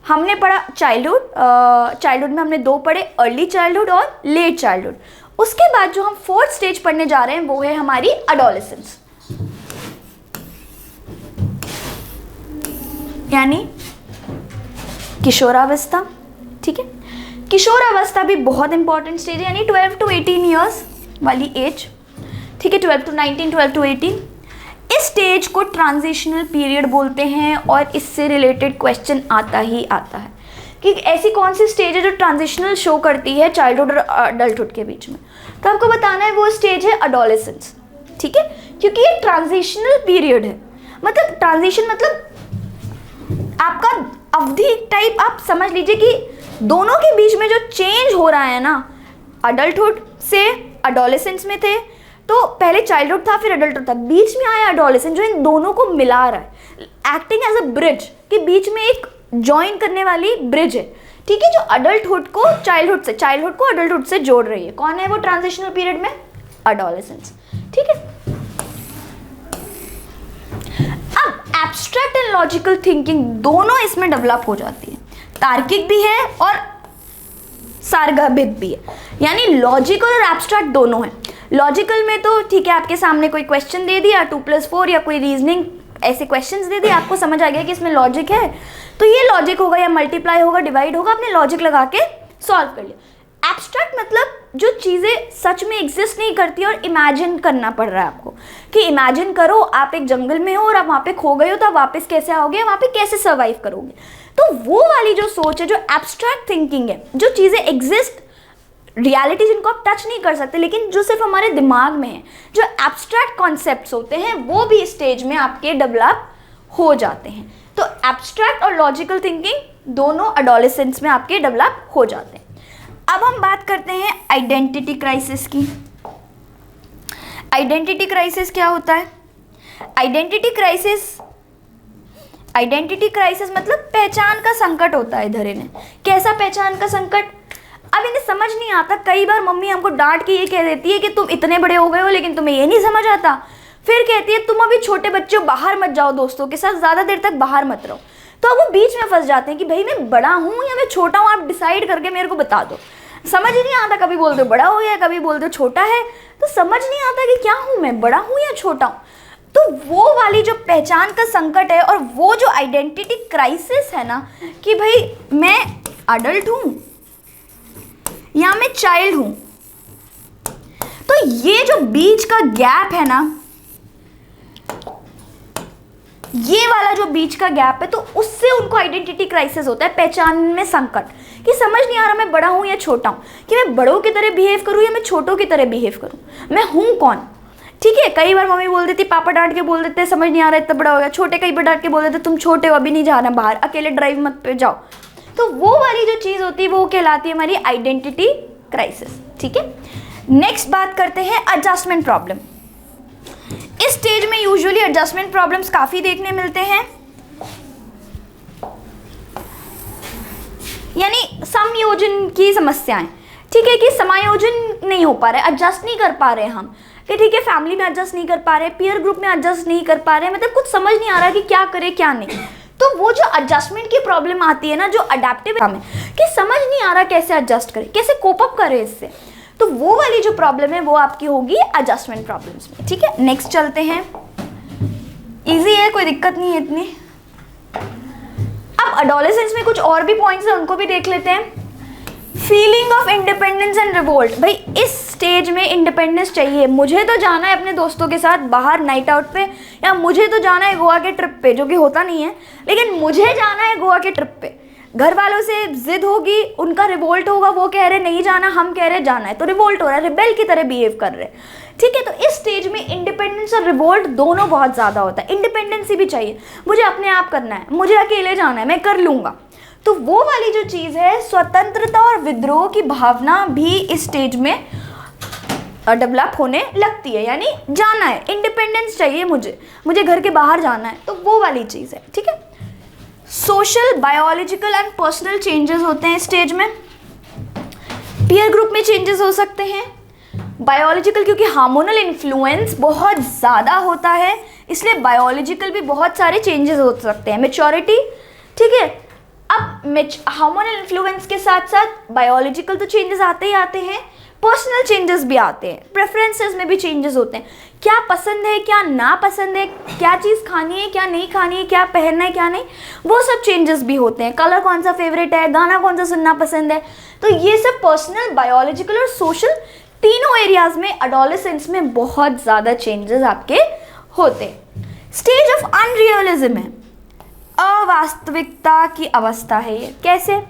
हमने पढ़ा चाइल्डहुड। चाइल्डहुड में हमने 2 पढ़े, अर्ली चाइल्डहुड और लेट चाइल्डहुड। उसके बाद जो हम 4th स्टेज पढ़ने जा रहे हैं वो है हमारी एडोलेसेंस, यानी किशोरावस्था। ठीक है, किशोरावस्था भी बहुत इंपॉर्टेंट स्टेज है, यानी 12 to 18 ईयर्स वाली एज। ठीक है, 12 to 19, 12 to 18। इस स्टेज को ट्रांजिशनल पीरियड बोलते हैं और इससे रिलेटेड क्वेश्चन आता ही आता है। कि ऐसी कौन सी स्टेज है जो ट्रांजिशनल शो करती है चाइल्डहुड और अडल्टहुड के बीच में, तो आपको बताना है वो स्टेज है अडोलेसेंस, ठीक है, क्योंकि ये ट्रांजिशनल पीरियड है। मतलब ट्रांजिशन मतलब आपका अवधि टाइप आप समझ लीजिए कि दोनों के बीच में जो चेंज हो रहा है ना, अडल्टहुड से अडोलेसेंस में थे, तो पहले चाइल्डहुड था फिर अडल्टहुड था, बीच में आया अडोलेसेंस जो इन दोनों को मिला रहा है, एक्टिंग एज अ ब्रिज, कि बीच में एक जॉइन करने वाली ब्रिज है, ठीक है, जो अडल्टहुड को चाइल्डहुड को अडल्टहुड से जोड़ रही है। कौन है वो ट्रांजिशनल पीरियड में? अडोलेसेंस, ठीक है। अब एब्स्ट्रैक्ट एंड लॉजिकल थिंकिंग दोनों इसमें डेवलप हो जाती है, तार्किक भी है और सारगर्भित भी है, यानी लॉजिकल और एब्स्ट्रैक्ट दोनों है। लॉजिकल में तो ठीक है, आपके सामने कोई क्वेश्चन दे दिया 2+4 या कोई रीजनिंग ऐसे क्वेश्चंस दे दिए, आपको समझ आ गया कि इसमें लॉजिक है, तो ये लॉजिक होगा या मल्टीप्लाई होगा, डिवाइड होगा, आपने लॉजिक लगा के सॉल्व कर लिया। एब्स्ट्रैक्ट मतलब जो चीज़ें सच में एग्जिस्ट नहीं करती और इमेजिन करना पड़ रहा है आपको, कि इमेजिन करो आप एक जंगल में हो और आप वहाँ पे खो गए हो, तो आप वापस कैसे आओगे, वहाँ पे कैसे सर्वाइव करोगे। तो वो वाली जो सोच है, जो एब्स्ट्रैक्ट थिंकिंग है, जो चीज़ें एग्जिस्ट, रियलिटी जिनको आप टच नहीं कर सकते लेकिन जो सिर्फ हमारे दिमाग में है, जो एब्स्ट्रैक्ट कॉन्सेप्ट्स होते हैं, वो भी स्टेज में आपके डेवलप हो जाते हैं। तो एब्स्ट्रैक्ट और लॉजिकल थिंकिंग दोनों एडोलेसेंस में आपके डेवलप हो जाते हैं। अब हम बात करते हैं आइडेंटिटी क्राइसिस की। आइडेंटिटी क्राइसिस क्या होता है? आइडेंटिटी क्राइसिस मतलब पहचान का संकट होता है। इधर इन्हें कैसा पहचान का संकट? अब इन्हें समझ नहीं आता। कई बार मम्मी हमको डांट के ये कह देती है कि तुम इतने बड़े हो गए हो लेकिन तुम्हें ये नहीं समझ आता। फिर कहती है तुम अभी छोटे बच्चे हो, बाहर मत जाओ, दोस्तों के साथ ज़्यादा देर तक बाहर मत रहो। तो अब वो बीच में फंस जाते हैं कि भाई मैं बड़ा हूँ या मैं छोटा हूँ, आप डिसाइड करके मेरे को बता दो। समझ ही नहीं आता, कभी बोलते हो बड़ा हो गया, कभी बोलते हो छोटा है, तो समझ नहीं आता कि क्या हूँ मैं, बड़ा हूँ या छोटा हूँ। तो वो वाली जो पहचान का संकट है और वो जो आइडेंटिटी क्राइसिस है ना, कि भाई मैं अडल्ट हूँ या मैं चाइल्ड हूँ, तो ये जो बीच का गैप है ना, ये वाला जो बीच का गैप है, तो उससे उनको आइडेंटिटी क्राइसिस होता है, पहचान में संकट, कि समझ नहीं आ रहा मैं बड़ा हूँ या छोटा हूँ, कि मैं बड़ों की तरह बिहेव करूँ या मैं छोटों की तरह बिहेव करूँ, मैं हूँ कौन। ठीक है, कई बार मम्मी बोल देती, पापा डांट के बोल देते समझ नहीं आ रहा इतना बड़ा हो गया। छोटे कई बार डांट के बोल देते तुम छोटे हो, अभी नहीं जाना बाहर, अकेले ड्राइव मत पे जाओ। तो वो वाली जो चीज़ होती है वो कहलाती है हमारी आइडेंटिटी क्राइसिस। ठीक है, नेक्स्ट बात करते हैं एडजस्टमेंट प्रॉब्लम। इस स्टेज में यूजुअली एडजस्टमेंट प्रॉब्लम्स काफ़ी देखने मिलते हैं, यानी समायोजन की समस्याएं। ठीक है, कि समायोजन नहीं हो पा रहा है, एडजस्ट नहीं कर पा रहे हैं हम, कि ठीक है फैमिली में एडजस्ट नहीं कर पा रहे, पीयर ग्रुप में एडजस्ट नहीं कर पा रहे, मतलब कुछ समझ नहीं आ रहा कि क्या करे क्या नहीं। तो वो जो एडजस्टमेंट की प्रॉब्लम आती है ना, जो अडेप्टिव में, कि समझ नहीं आ रहा कैसे एडजस्ट करे, कैसे कोप अप करे इससे, तो वो वाली जो प्रॉब्लम है वो आपकी होगी एडजस्टमेंट प्रॉब्लम्स में। ठीक है, नेक्स्ट चलते हैं। इजी है, कोई दिक्कत नहीं है इतनी। अब एडोलेसेंस में कुछ और भी पॉइंट्स हैं, उनको भी देख लेते हैं। Feeling of independence and revolt. भाई इस स्टेज में इंडिपेंडेंस चाहिए, मुझे तो जाना है अपने दोस्तों के साथ बाहर नाइट आउट पे, या मुझे तो जाना है गोवा के ट्रिप पे, जो कि होता नहीं है, लेकिन मुझे जाना है गोवा के ट्रिप पे। घर वालों से जिद होगी, उनका रिवोल्ट होगा, वो कह रहे नहीं जाना, हम कह रहे जाना है, तो रिवोल्ट हो रहा है, रिबेल की तरह बिहेव कर रहे हैं। ठीक है, तो इस स्टेज में इंडिपेंडेंस और रिवोल्ट दोनों बहुत ज़्यादा होता है। इंडिपेंडेंसी भी चाहिए, मुझे अपने आप करना है, मुझे अकेले जाना है, मैं कर लूँगा। तो वो वाली जो चीज़ है, स्वतंत्रता और विद्रोह की भावना भी इस स्टेज में डेवलप होने लगती है, यानी जाना है, इंडिपेंडेंस चाहिए मुझे घर के बाहर जाना है, तो वो वाली चीज़ है। ठीक है, social, biological and personal changes होते हैं स्टेज में। पीयर ग्रुप में चेंजेस हो सकते हैं। बायोलॉजिकल क्योंकि हार्मोनल इन्फ्लुएंस बहुत ज़्यादा होता है, इसलिए बायोलॉजिकल भी बहुत सारे चेंजेस हो सकते हैं। मैच्योरिटी, ठीक है, अब हार्मोनल इन्फ्लुएंस के साथ साथ बायोलॉजिकल तो चेंजेस आते ही आते हैं, पर्सनल चेंजेस भी आते हैं, प्रेफरेंसेस में भी चेंजेस होते हैं, क्या पसंद है क्या ना पसंद है, क्या चीज़ खानी है क्या नहीं खानी है, क्या पहनना है क्या नहीं, वो सब चेंजेस भी होते हैं। कलर कौन सा फेवरेट है, गाना कौन सा सुनना पसंद है, तो ये सब पर्सनल, बायोलॉजिकल और सोशल तीनों एरियाज में एडोलेसेंस में बहुत ज़्यादा चेंजेस आपके होते हैं। स्टेज ऑफ अनरियलिज्म है, अवास्तविकता की अवस्था है ये। कैसे?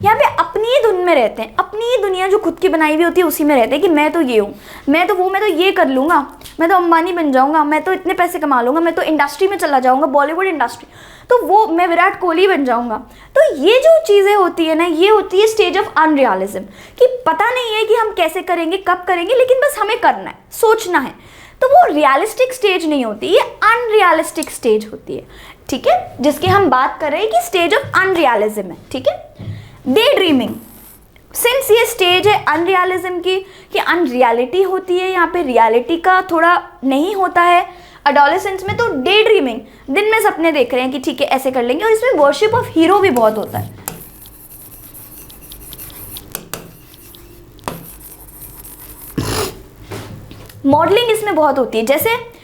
यहाँ पे अपनी ही धुन में रहते हैं, अपनी ही दुनिया जो खुद की बनाई हुई होती है उसी में रहते हैं कि मैं तो ये हूँ, मैं तो वो, मैं तो ये कर लूँगा, मैं तो अंबानी बन जाऊँगा, मैं तो इतने पैसे कमा लूँगा, मैं तो इंडस्ट्री में चला जाऊँगा, बॉलीवुड इंडस्ट्री, तो वो मैं विराट कोहली बन जाऊँगा। तो ये जो चीज़ें होती है ना, ये होती है स्टेज ऑफ अनरियलिज्म, कि पता नहीं है कि हम कैसे करेंगे, कब करेंगे, लेकिन बस हमें करना है, सोचना है। तो वो रियलिस्टिक स्टेज नहीं होती, ये अनरियलिस्टिक स्टेज होती है, ठीक है, जिसकी हम बात कर रहे हैं कि स्टेज ऑफ अनरियलिज्म है, ठीक है। डे ड्रीमिंग, सिंस ये स्टेज है अनरियलिज्म की, कि अनरियलिटी होती है, यहाँ पे रियलिटी का थोड़ा नहीं होता है एडोलेसेंस में, तो डे ड्रीमिंग, दिन में सपने देख रहे हैं कि ठीक है ऐसे कर लेंगे, और इसमें वर्शिप ऑफ हीरो भी बहुत होता है। मॉडलिंग इसमें बहुत होती है, जैसे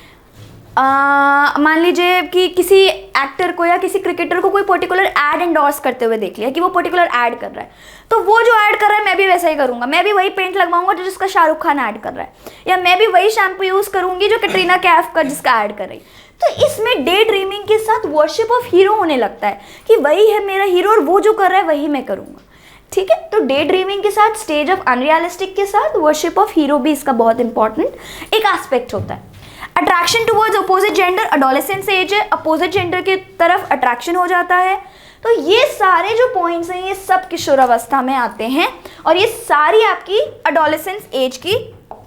मान लीजिए कि किसी एक्टर को या किसी क्रिकेटर को कोई पर्टिकुलर ऐड एंडोर्स करते हुए देख लिया कि वो पर्टिकुलर ऐड कर रहा है, तो वो जो ऐड कर रहा है मैं भी वैसा ही करूंगा, मैं भी वही पेंट लगवाऊंगा जो जिसका शाहरुख खान ऐड कर रहा है, या मैं भी वही शैम्पू यूज करूंगी जो कैटरीना कैफ का जिसका ऐड कर रही। तो इसमें डे ड्रीमिंग के साथ वर्शिप ऑफ हीरो होने लगता है कि वही है मेरा हीरो और वो जो कर रहा है वही मैं करूंगा, ठीक है। तो डे ड्रीमिंग के साथ, स्टेज ऑफ अनरियलिस्टिक के साथ वर्शिप ऑफ हीरो भी इसका बहुत इंपॉर्टेंट एक एस्पेक्ट होता है। Attraction towards opposite gender, adolescence age है, अपोजिट जेंडर की तरफ अट्रैक्शन हो जाता है। तो ये सारे जो पॉइंट्स हैं ये सब किशोरावस्था में आते हैं, और ये सारी आपकी एडोलेसेंस एज की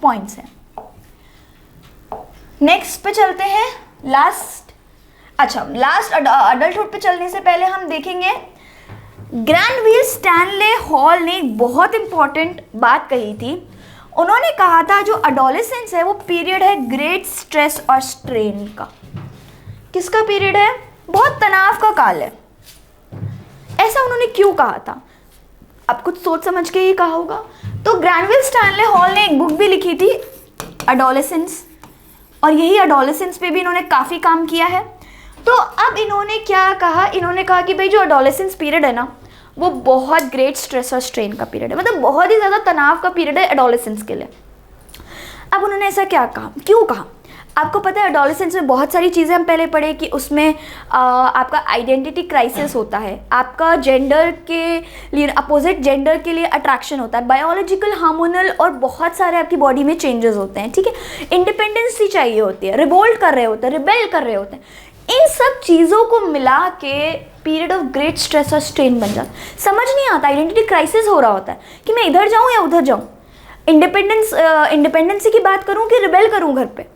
पॉइंट्स हैं। नेक्स्ट पे चलते हैं, लास्ट अडल्टहुड पे चलने से पहले हम देखेंगे ग्रैनविल स्टैनले हॉल ने एक बहुत इंपॉर्टेंट बात कही थी। उन्होंने कहा था जो एडोलेसेंस है वो पीरियड है ग्रेट स्ट्रेस और स्ट्रेन का। किसका पीरियड है? बहुत तनाव का काल है। ऐसा उन्होंने क्यों कहा था? आप कुछ सोच समझ के ही कहा होगा। तो ग्रैनविल स्टैनले हॉल ने एक बुक भी लिखी थी एडोलेसेंस, और यही एडोलेसेंस पे भी इन्होंने काफ़ी काम किया है। तो अब इन्होंने क्या कहा? इन्होंने कहा कि भाई जो एडोलेसेंस पीरियड है ना वो बहुत ग्रेट स्ट्रेस और स्ट्रेन का पीरियड है, मतलब बहुत ही ज़्यादा तनाव का पीरियड है एडोलेसेंस के लिए। अब उन्होंने ऐसा क्या कहा, क्यों कहा? आपको पता है एडोलेसेंस में बहुत सारी चीज़ें हम पहले पढ़े कि उसमें आपका आइडेंटिटी क्राइसिस होता है, आपका जेंडर के लिए, अपोजिट जेंडर के लिए अट्रैक्शन होता है, बायोलॉजिकल, हार्मोनल और बहुत सारे आपकी बॉडी में चेंजेस होते हैं, ठीक है। इंडिपेंडेंसी चाहिए होती है, रिवोल्ट कर रहे होते हैं, रिबेल कर रहे होते हैं। इन सब चीज़ों को मिला के पीरियड ऑफ ग्रेट स्ट्रेस और स्ट्रेन बन जाता है। समझ नहीं आता, आइडेंटिटी क्राइसिस हो रहा होता है कि मैं इधर जाऊँ या उधर जाऊँ, इंडिपेंडेंसी की बात करूँ कि रिबेल करूँ घर पे,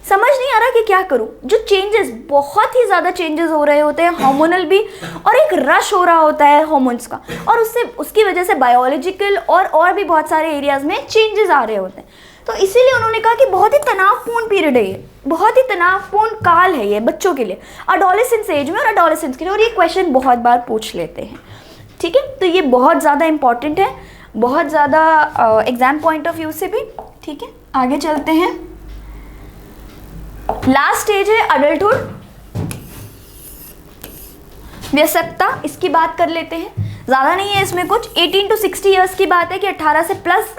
समझ नहीं आ रहा कि क्या करूँ। जो चेंजेस, बहुत ही ज़्यादा चेंजेस हो रहे होते हैं, हार्मोनल भी, और एक रश हो रहा होता है हार्मोन्स का, और उसकी वजह से बायोलॉजिकल और भी बहुत सारे एरियाज़ में चेंजेस आ रहे होते हैं। तो इसीलिए उन्होंने कहा कि बहुत ही तनावपूर्ण पीरियड है ये, बहुत ही तनावपूर्ण काल है ये बच्चों के लिए, एडोलेसेंस एज में और एडोलेसेंस के लिए। और ये क्वेश्चन बहुत बार पूछ लेते हैं, ठीक है। तो ये बहुत ज़्यादा इंपॉर्टेंट है, बहुत ज़्यादा एग्जाम पॉइंट ऑफ व्यू से भी, ठीक है। आगे चलते हैं, लास्ट स्टेज है अडल्टहुड, वयस्कता, इसकी बात कर लेते हैं। ज़्यादा नहीं है इसमें कुछ, 18 to 60 ईयर्स की बात है कि 18 से प्लस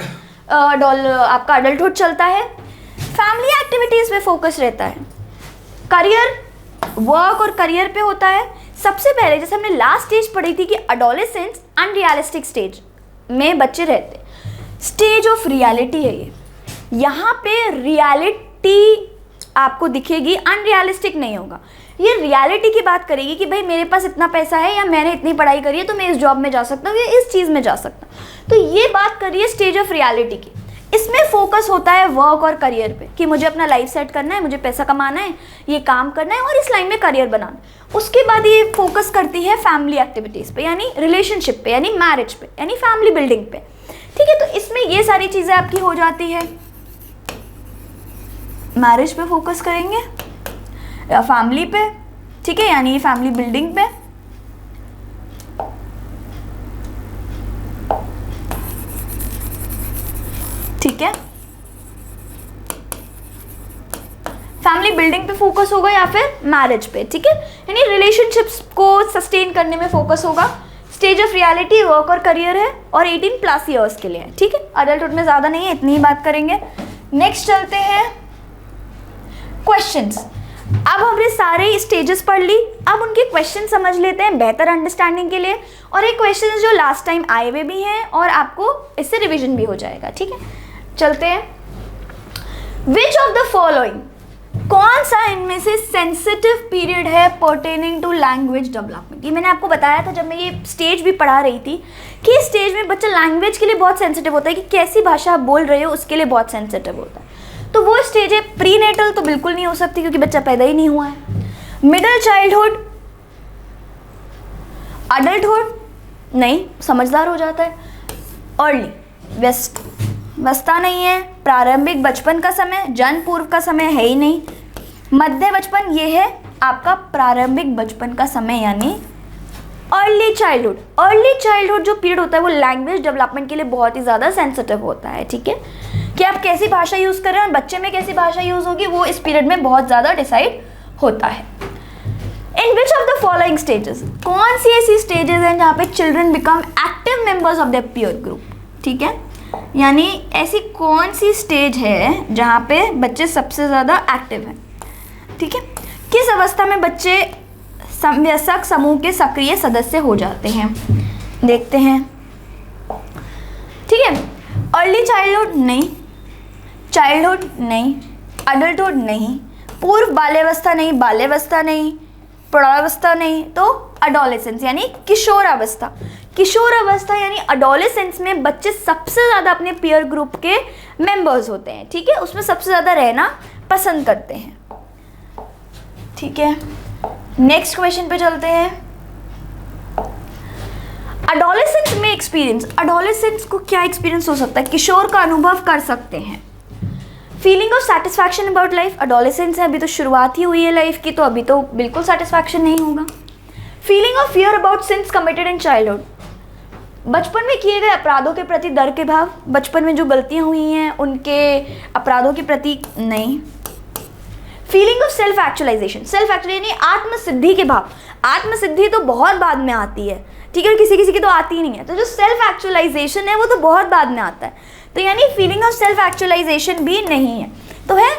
आपका अडल्टहुड चलता है। फैमिली एक्टिविटीज़ पे फोकस रहता है, करियर, वर्क और करियर पे होता है। सबसे पहले जैसे हमने लास्ट स्टेज पढ़ी थी कि एडोलेसेंस अनरियलिस्टिक स्टेज में बच्चे रहते, स्टेज ऑफ रियलिटी है ये। यहाँ पे रियलिटी आपको दिखेगी, अनरियलिस्टिक नहीं होगा। ये रियलिटी की बात करेगी कि भाई मेरे पास इतना पैसा है, या मैंने इतनी पढ़ाई करी है तो मैं इस जॉब में जा सकता हूँ या इस चीज़ में जा सकता हूँ। तो ये बात करिए स्टेज ऑफ रियलिटी की। इसमें फोकस होता है वर्क और करियर पे कि मुझे अपना लाइफ सेट करना है, मुझे पैसा कमाना है, ये काम करना है और इस लाइन में करियर बनाना। उसके बाद ये फोकस करती है फैमिली एक्टिविटीज़ पे, यानी रिलेशनशिप पे, यानी मैरिज पे, यानी फैमिली बिल्डिंग पे, ठीक है। तो इसमें ये सारी चीज़ें आपकी हो जाती है। मैरिज पे फोकस करेंगे या फैमिली पे, ठीक है, यानी फैमिली बिल्डिंग पे। ठीक है, फैमिली बिल्डिंग पे फोकस होगा या फिर मैरिज पे, ठीक है, यानी रिलेशनशिप्स को सस्टेन करने में फोकस होगा। स्टेज ऑफ रियलिटी वर्क और करियर है और 18+ ईयर्स के लिए है, ठीक है। अडल्टहुड में ज़्यादा नहीं है, इतनी ही बात करेंगे। नेक्स्ट चलते हैं क्वेश्चंस। अब हमने सारे स्टेजेस पढ़ ली, अब उनके क्वेश्चन समझ लेते हैं बेहतर अंडरस्टैंडिंग के लिए, और एक क्वेश्चन जो लास्ट टाइम आए हुए भी हैं और आपको इससे रिवीजन भी हो जाएगा। ठीक है, चलते हैं। विच ऑफ द फॉलोइंग, कौन सा इनमें से सेंसिटिव पीरियड है पर्टेनिंग टू लैंग्वेज डेवलपमेंट। ये मैंने आपको बताया था जब मैं ये स्टेज भी पढ़ा रही थी कि इस स्टेज में बच्चा लैंग्वेज के लिए बहुत सेंसिटिव होता है, कि कैसी भाषा आप बोल रहे हो उसके लिए बहुत सेंसिटिव होता है। तो वो स्टेज है प्री नेटल, तो बिल्कुल नहीं हो सकती क्योंकि बच्चा पैदा ही नहीं हुआ है। मिडिल चाइल्डहुड, अडल्टहुड नहीं, समझदार हो जाता है। अर्ली व्यस्ता नहीं है, प्रारंभिक बचपन का समय, जन्म पूर्व का समय है ही नहीं। मध्य बचपन ये है आपका प्रारंभिक बचपन का समय यानी अर्ली चाइल्डहुड। अर्ली चाइल्डहुड जो पीरियड होता है वो लैंग्वेज डेवलपमेंट के लिए बहुत ही ज़्यादा सेंसिटिव होता है। ठीक है, कि आप कैसी भाषा यूज़ कर रहे हैं और बच्चे में कैसी भाषा यूज़ होगी वो इस पीरियड में बहुत ज़्यादा डिसाइड होता है। In which of the following stages, कौन सी ऐसी स्टेजेस हैं जहाँ पे children become active members of their peer group. ठीक है, यानी ऐसी कौन सी स्टेज है जहाँ पे बच्चे सबसे ज़्यादा एक्टिव हैं। ठीक है, किस अवस्था में बच्चे वयस्क समूह के सक्रिय सदस्य हो जाते हैं, देखते हैं। ठीक है, अर्ली चाइल्डहुड नहीं, चाइल्डहुड नहीं, अडल्टहुड नहीं, पूर्व बाल्यावस्था नहीं, बाल्यावस्था नहीं, प्रौढ़ावस्था नहीं, तो अडोलेसेंस यानी किशोरावस्था। किशोरावस्था यानी अडोलेसेंस में बच्चे सबसे ज़्यादा अपने पीयर ग्रुप के मेंबर्स होते हैं। ठीक है, उसमें सबसे ज़्यादा रहना पसंद करते हैं। ठीक है, नेक्स्ट क्वेश्चन पे चलते हैं। अडोलेसेंस में एक्सपीरियंस, अडोलेसेंस को क्या एक्सपीरियंस हो सकता है, किशोर का अनुभव कर सकते हैं। Feeling of satisfaction about life, adolescence है, अभी तो शुरुआत ही हुई है लाइफ की, तो अभी तो बिल्कुल सेटिस्फैक्शन नहीं होगा। Feeling of fear about since committed in childhood, बचपन में किए गए अपराधों के प्रति डर के भाव, बचपन में जो गलतियां हुई हैं उनके अपराधों के प्रति नहीं। Feeling of self actualization, self actualization यानी आत्मसिद्धि के भाव, आत्मसिद्धि तो बहुत बाद में आती है। ठीक है, किसी किसी की तो आती ही नहीं है, तो जो सेल्फ एक्चुअलाइजेशन है वो तो बहुत बाद में आता है, तो यानी फीलिंग ऑफ सेल्फ एक्चुअलाइजेशन भी नहीं है। तो है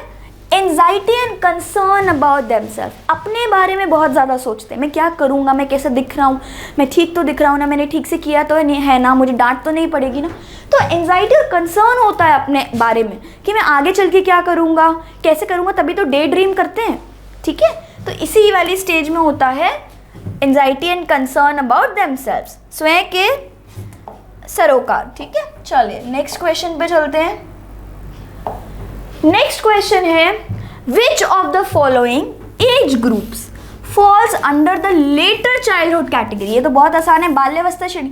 anxiety and concern about themselves, अपने बारे में बहुत ज़्यादा सोचते हैं, मैं क्या करूँगा, मैं कैसे दिख रहा हूँ, मैं ठीक तो दिख रहा हूँ ना, मैंने ठीक से किया तो है ना, मुझे डांट तो नहीं पड़ेगी ना। तो एंजाइटी और कंसर्न होता है अपने बारे में कि मैं आगे चल के क्या करूँगा, कैसे करूँगा, तभी तो डे ड्रीम करते हैं। ठीक है, तो इसी वाली स्टेज में होता है anxiety and concern about themselves, स्वयं के सरोकार। ठीक है, चलिए नेक्स्ट क्वेश्चन पे चलते हैं। नेक्स्ट क्वेश्चन है विच of the following age groups falls under the letter childhood category. ये तो बहुत आसान है, बाल्यावस्था श्रेणी,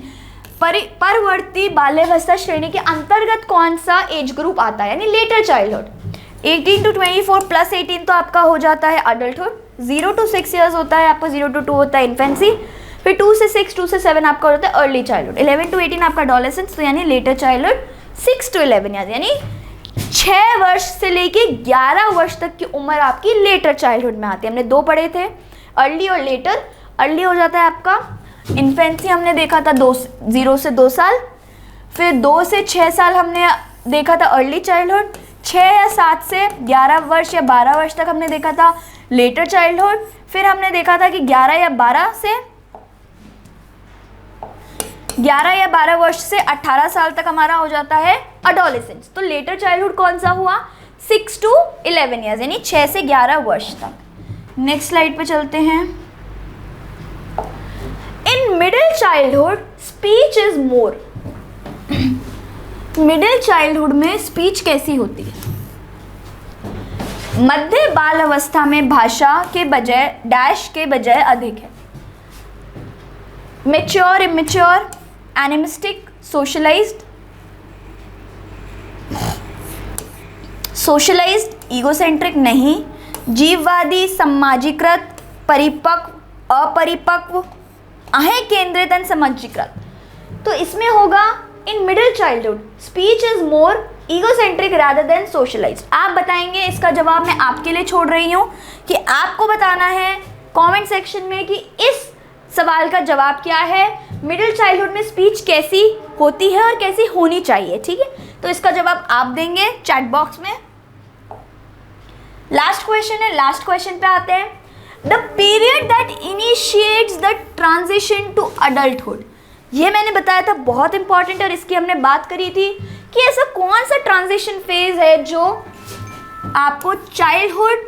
परवर्ती बाल्यावस्था श्रेणी के अंतर्गत कौन सा एज ग्रुप आता है, यानी लेटर चाइल्डहुड। 18 to 24 प्लस 18 तो आपका हो जाता है अडल्टहुड। 0 to 6 ईयर्स होता है आपका, 0 to 2 होता है इन्फेंसी, फिर 2 से 6, 2 से 7 आपका होता है अर्ली चाइल्डहुड, 11 to 18 आपका एडोलेसेंस, तो यानी लेटर चाइल्डहुड। 6 to 11 यानी 6 वर्ष से लेके 11 वर्ष तक की उम्र आपकी लेटर चाइल्डहुड में आती है। हमने 2 पढ़े थे, अर्ली और लेटर। अर्ली हो जाता है आपका इन्फेंसी, हमने देखा था 0 से 2 साल, फिर 2 से 6 साल हमने देखा था अर्ली चाइल्डहुड, 6 या 7 से 11 वर्ष या 12 वर्ष तक हमने देखा था लेटर चाइल्डहुड, फिर हमने देखा था कि 11 या 12 वर्ष से 18 साल तक हमारा हो जाता है अडोलेसेंस। तो लेटर चाइल्डहुड कौन सा हुआ, 6 to 11 ईयर्स यानी 6 से 11 वर्ष तक। नेक्स्ट स्लाइड पे चलते हैं। In middle childhood speech is more, middle childhood में स्पीच कैसी होती है, मध्य बाल अवस्था में भाषा के बजाय डैश के बजाय अधिक है। Mature, immature, animistic, socialised, socialised, egocentric नहीं, जीववादी, समाजीकृत, परिपक्व, अपरिपक्व, अहे केंद्रित एंड समाजीकृत। तो इसमें होगा in middle childhood speech is more egocentric rather than socialized. आप बताएंगे, इसका जवाब मैं आपके लिए छोड़ रही हूँ कि आपको बताना है कमेंट सेक्शन में कि इस सवाल का जवाब क्या है, मिडिल चाइल्डहुड में स्पीच कैसी होती है और कैसी होनी चाहिए। ठीक है, तो इसका जवाब आप देंगे चैट बॉक्स में। लास्ट क्वेश्चन है, लास्ट क्वेश्चन पे आते हैं। The period that initiates the transition to adulthood, ये मैंने बताया था बहुत इंपॉर्टेंट, और इसकी हमने बात करी थी कि ऐसा कौन सा ट्रांजिशन फेज है जो आपको चाइल्डहुड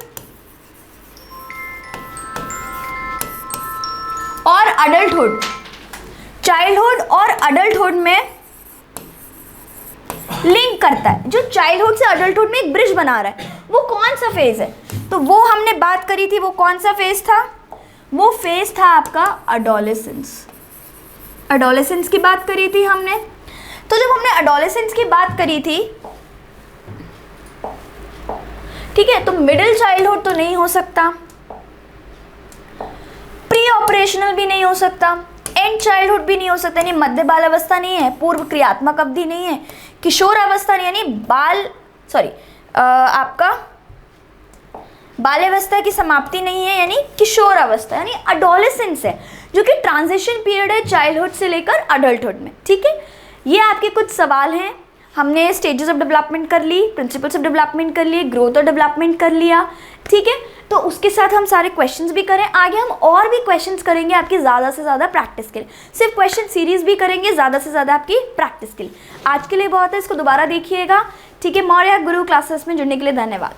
और अडल्टहुड, चाइल्डहुड और अडल्टहुड में लिंक करता है, जो चाइल्डहुड से अडल्टहुड में एक ब्रिज बना रहा है, वो कौन सा फेज है? तो वो हमने बात करी थी, वो कौन सा फेज था? वो फेज था आपका अडोलेसेंस। अडोलेसेंस की बात करी थी हमने। तो जब हमने अडोलेसेंस की बात करी थी, ठीक है, तो मिडिल चाइल्डहुड तो नहीं हो सकता, प्री ऑपरेशनल भी नहीं हो सकता, एंड चाइल्डहुड भी नहीं हो सकता, यानी मध्य बाल अवस्था नहीं है, पूर्व क्रियात्मक अवधि नहीं है, किशोर अवस्था नहीं, यानी आपका बाल्यावस्था की समाप्ति नहीं है, यानी किशोर अवस्था, यानी अडोलेसेंस है, जो कि ट्रांजिशन पीरियड है चाइल्डहुड से लेकर अडल्टहुड में। ठीक है, ये आपके कुछ सवाल हैं। हमने स्टेजेस ऑफ डेवलपमेंट कर ली, प्रिंसिपल्स ऑफ डेवलपमेंट कर लिए, ग्रोथ और डेवलपमेंट कर लिया। ठीक है, तो उसके साथ हम सारे क्वेश्चंस भी करें, आगे हम और भी क्वेश्चंस करेंगे आपकी ज़्यादा से ज़्यादा प्रैक्टिस के लिए, सिर्फ क्वेश्चन सीरीज भी करेंगे ज़्यादा से ज़्यादा आपकी प्रैक्टिस के लिए। आज के लिए बहुत है, इसको दोबारा देखिएगा। ठीक है, मौर्य गुरु क्लासेस में जुड़ने के लिए धन्यवाद।